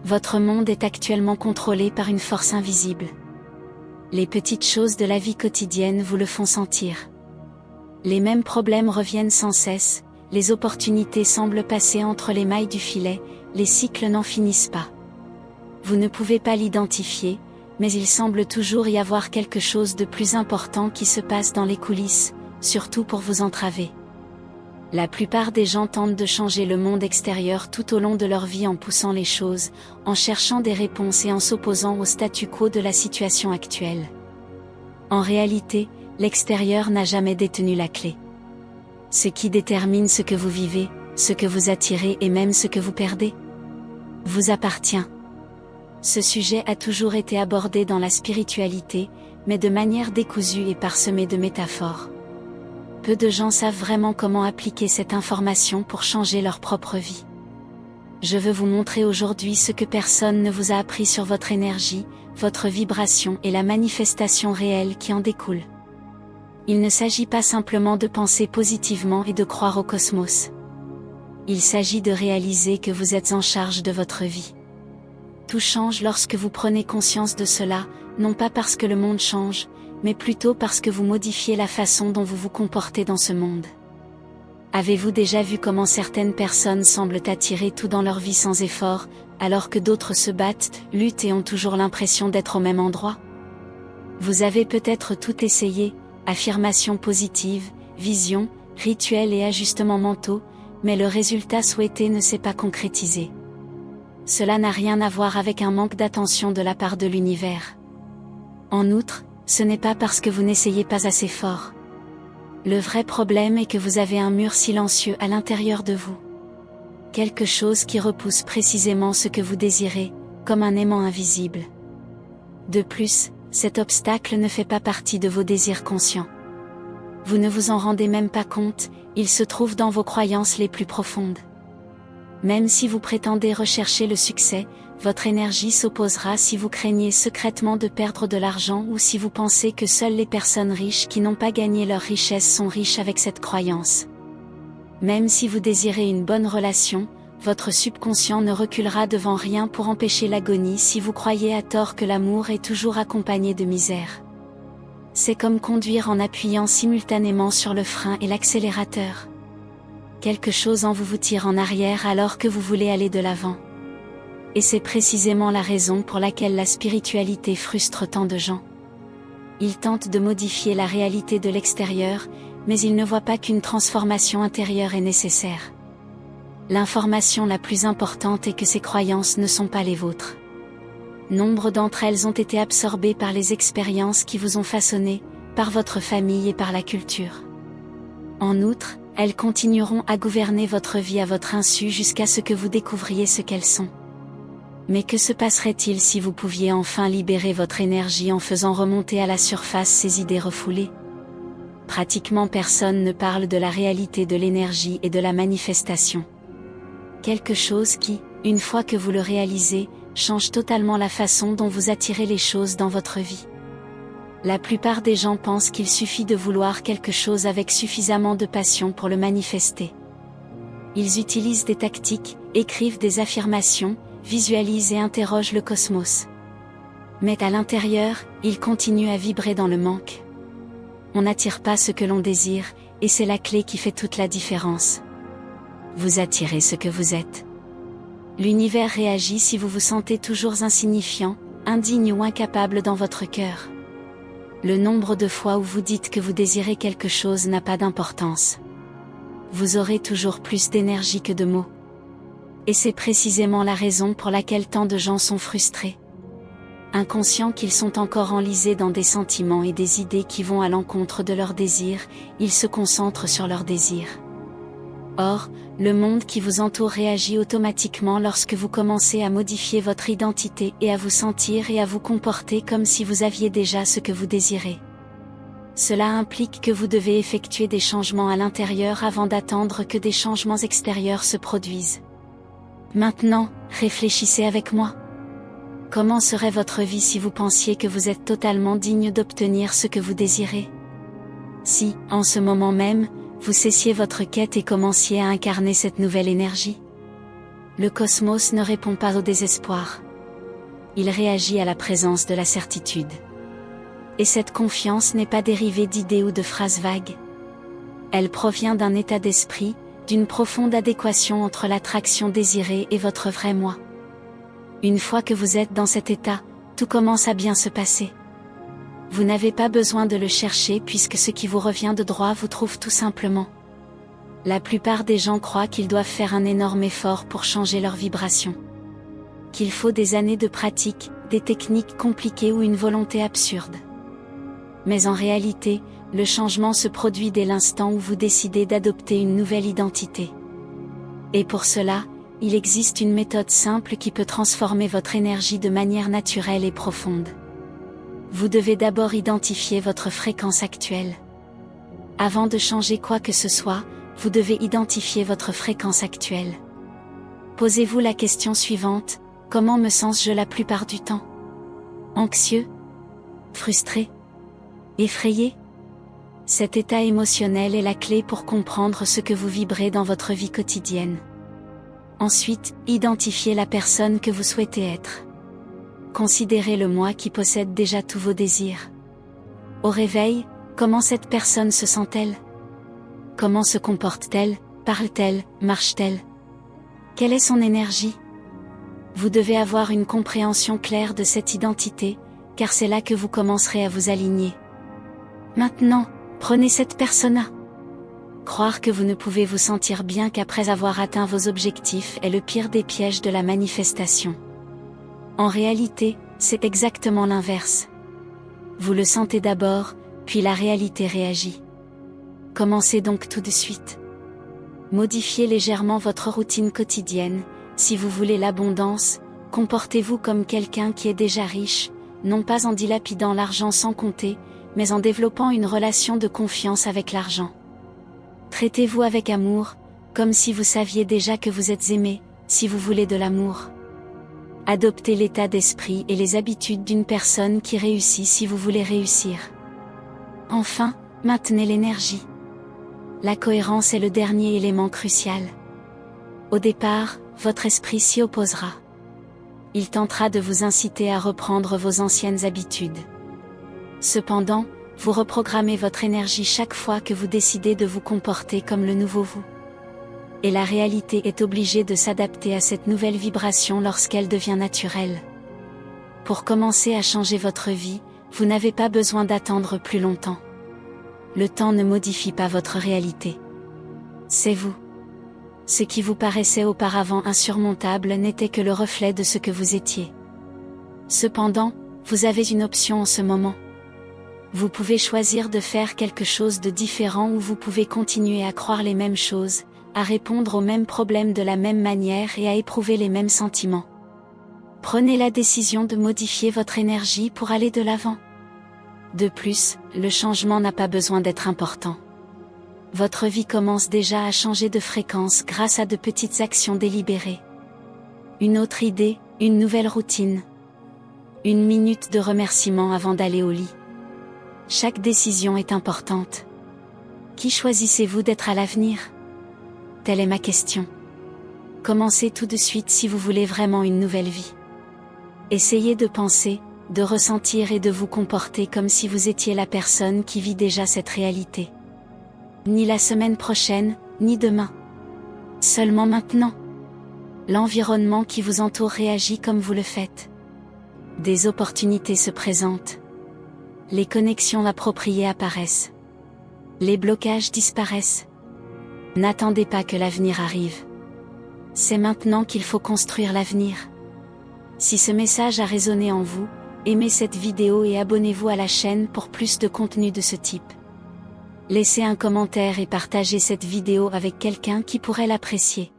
Votre monde est actuellement contrôlé par une force invisible. Les petites choses de la vie quotidienne vous le font sentir. Les mêmes problèmes reviennent sans cesse, les opportunités semblent passer entre les mailles du filet, les cycles n'en finissent pas. Vous ne pouvez pas l'identifier, mais il semble toujours y avoir quelque chose de plus important qui se passe dans les coulisses, surtout pour vous entraver. La plupart des gens tentent de changer le monde extérieur tout au long de leur vie en poussant les choses, en cherchant des réponses et en s'opposant au statu quo de la situation actuelle. En réalité, l'extérieur n'a jamais détenu la clé. Ce qui détermine ce que vous vivez, ce que vous attirez et même ce que vous perdez, vous appartient. Ce sujet a toujours été abordé dans la spiritualité, mais de manière décousue et parsemée de métaphores. Peu de gens savent vraiment comment appliquer cette information pour changer leur propre vie. Je veux vous montrer aujourd'hui ce que personne ne vous a appris sur votre énergie, votre vibration et la manifestation réelle qui en découle. Il ne s'agit pas simplement de penser positivement et de croire au cosmos. Il s'agit de réaliser que vous êtes en charge de votre vie. Tout change lorsque vous prenez conscience de cela, non pas parce que le monde change, mais plutôt parce que vous modifiez la façon dont vous vous comportez dans ce monde. Avez-vous déjà vu comment certaines personnes semblent attirer tout dans leur vie sans effort, alors que d'autres se battent, luttent et ont toujours l'impression d'être au même endroit? Vous avez peut-être tout essayé, affirmations positives, visions, rituels et ajustements mentaux, mais le résultat souhaité ne s'est pas concrétisé. Cela n'a rien à voir avec un manque d'attention de la part de l'univers. En outre, ce n'est pas parce que vous n'essayez pas assez fort. Le vrai problème est que vous avez un mur silencieux à l'intérieur de vous. Quelque chose qui repousse précisément ce que vous désirez, comme un aimant invisible. De plus, cet obstacle ne fait pas partie de vos désirs conscients. Vous ne vous en rendez même pas compte, il se trouve dans vos croyances les plus profondes. Même si vous prétendez rechercher le succès, votre énergie s'opposera si vous craignez secrètement de perdre de l'argent ou si vous pensez que seules les personnes riches qui n'ont pas gagné leur richesse sont riches avec cette croyance. Même si vous désirez une bonne relation, votre subconscient ne reculera devant rien pour empêcher l'agonie si vous croyez à tort que l'amour est toujours accompagné de misère. C'est comme conduire en appuyant simultanément sur le frein et l'accélérateur. Quelque chose en vous vous tire en arrière alors que vous voulez aller de l'avant. Et c'est précisément la raison pour laquelle la spiritualité frustre tant de gens. Ils tentent de modifier la réalité de l'extérieur, mais ils ne voient pas qu'une transformation intérieure est nécessaire. L'information la plus importante est que ces croyances ne sont pas les vôtres. Nombre d'entre elles ont été absorbées par les expériences qui vous ont façonné, par votre famille et par la culture. En outre, elles continueront à gouverner votre vie à votre insu jusqu'à ce que vous découvriez ce qu'elles sont. Mais que se passerait-il si vous pouviez enfin libérer votre énergie en faisant remonter à la surface ces idées refoulées? Pratiquement personne ne parle de la réalité de l'énergie et de la manifestation. Quelque chose qui, une fois que vous le réalisez, change totalement la façon dont vous attirez les choses dans votre vie. La plupart des gens pensent qu'il suffit de vouloir quelque chose avec suffisamment de passion pour le manifester. Ils utilisent des tactiques, écrivent des affirmations, visualisent et interrogent le cosmos. Mais à l'intérieur, ils continuent à vibrer dans le manque. On n'attire pas ce que l'on désire, et c'est la clé qui fait toute la différence. Vous attirez ce que vous êtes. L'univers réagit si vous vous sentez toujours insignifiant, indigne ou incapable dans votre cœur. Le nombre de fois où vous dites que vous désirez quelque chose n'a pas d'importance. Vous aurez toujours plus d'énergie que de mots. Et c'est précisément la raison pour laquelle tant de gens sont frustrés. Inconscients qu'ils sont encore enlisés dans des sentiments et des idées qui vont à l'encontre de leurs désirs, ils se concentrent sur leurs désirs. Or, le monde qui vous entoure réagit automatiquement lorsque vous commencez à modifier votre identité et à vous sentir et à vous comporter comme si vous aviez déjà ce que vous désirez. Cela implique que vous devez effectuer des changements à l'intérieur avant d'attendre que des changements extérieurs se produisent. Maintenant, réfléchissez avec moi. Comment serait votre vie si vous pensiez que vous êtes totalement digne d'obtenir ce que vous désirez? Si, en ce moment même, vous cessiez votre quête et commenciez à incarner cette nouvelle énergie? Le cosmos ne répond pas au désespoir. Il réagit à la présence de la certitude. Et cette confiance n'est pas dérivée d'idées ou de phrases vagues. Elle provient d'un état d'esprit, d'une profonde adéquation entre l'attraction désirée et votre vrai moi. Une fois que vous êtes dans cet état, tout commence à bien se passer. Vous n'avez pas besoin de le chercher puisque ce qui vous revient de droit vous trouve tout simplement. La plupart des gens croient qu'ils doivent faire un énorme effort pour changer leur vibration. Qu'il faut des années de pratique, des techniques compliquées ou une volonté absurde. Mais en réalité, le changement se produit dès l'instant où vous décidez d'adopter une nouvelle identité. Et pour cela, il existe une méthode simple qui peut transformer votre énergie de manière naturelle et profonde. Vous devez d'abord identifier votre fréquence actuelle. Avant de changer quoi que ce soit, vous devez identifier votre fréquence actuelle. Posez-vous la question suivante: comment me sens-je la plupart du temps? Anxieux? Frustré? Effrayé? Cet état émotionnel est la clé pour comprendre ce que vous vibrez dans votre vie quotidienne. Ensuite, identifiez la personne que vous souhaitez être. Considérez le moi qui possède déjà tous vos désirs. Au réveil, comment cette personne se sent-elle? Comment se comporte-t-elle, parle-t-elle, marche-t-elle? Quelle est son énergie? Vous devez avoir une compréhension claire de cette identité, car c'est là que vous commencerez à vous aligner. Maintenant, prenez cette persona. Croire que vous ne pouvez vous sentir bien qu'après avoir atteint vos objectifs est le pire des pièges de la manifestation. En réalité, c'est exactement l'inverse. Vous le sentez d'abord, puis la réalité réagit. Commencez donc tout de suite. Modifiez légèrement votre routine quotidienne. Si vous voulez l'abondance, comportez-vous comme quelqu'un qui est déjà riche, non pas en dilapidant l'argent sans compter, mais en développant une relation de confiance avec l'argent. Traitez-vous avec amour, comme si vous saviez déjà que vous êtes aimé, si vous voulez de l'amour. Adoptez l'état d'esprit et les habitudes d'une personne qui réussit si vous voulez réussir. Enfin, maintenez l'énergie. La cohérence est le dernier élément crucial. Au départ, votre esprit s'y opposera. Il tentera de vous inciter à reprendre vos anciennes habitudes. Cependant, vous reprogrammez votre énergie chaque fois que vous décidez de vous comporter comme le nouveau vous. Et la réalité est obligée de s'adapter à cette nouvelle vibration lorsqu'elle devient naturelle. Pour commencer à changer votre vie, vous n'avez pas besoin d'attendre plus longtemps. Le temps ne modifie pas votre réalité. C'est vous. Ce qui vous paraissait auparavant insurmontable n'était que le reflet de ce que vous étiez. Cependant, vous avez une option en ce moment. Vous pouvez choisir de faire quelque chose de différent ou vous pouvez continuer à croire les mêmes choses, à répondre aux mêmes problèmes de la même manière et à éprouver les mêmes sentiments. Prenez la décision de modifier votre énergie pour aller de l'avant. De plus, le changement n'a pas besoin d'être important. Votre vie commence déjà à changer de fréquence grâce à de petites actions délibérées. Une autre idée, une nouvelle routine. Une minute de remerciement avant d'aller au lit. Chaque décision est importante. Qui choisissez-vous d'être à l'avenir? Telle est ma question. Commencez tout de suite si vous voulez vraiment une nouvelle vie. Essayez de penser, de ressentir et de vous comporter comme si vous étiez la personne qui vit déjà cette réalité. Ni la semaine prochaine, ni demain. Seulement maintenant. L'environnement qui vous entoure réagit comme vous le faites. Des opportunités se présentent. Les connexions appropriées apparaissent. Les blocages disparaissent. N'attendez pas que l'avenir arrive. C'est maintenant qu'il faut construire l'avenir. Si ce message a résonné en vous, aimez cette vidéo et abonnez-vous à la chaîne pour plus de contenu de ce type. Laissez un commentaire et partagez cette vidéo avec quelqu'un qui pourrait l'apprécier.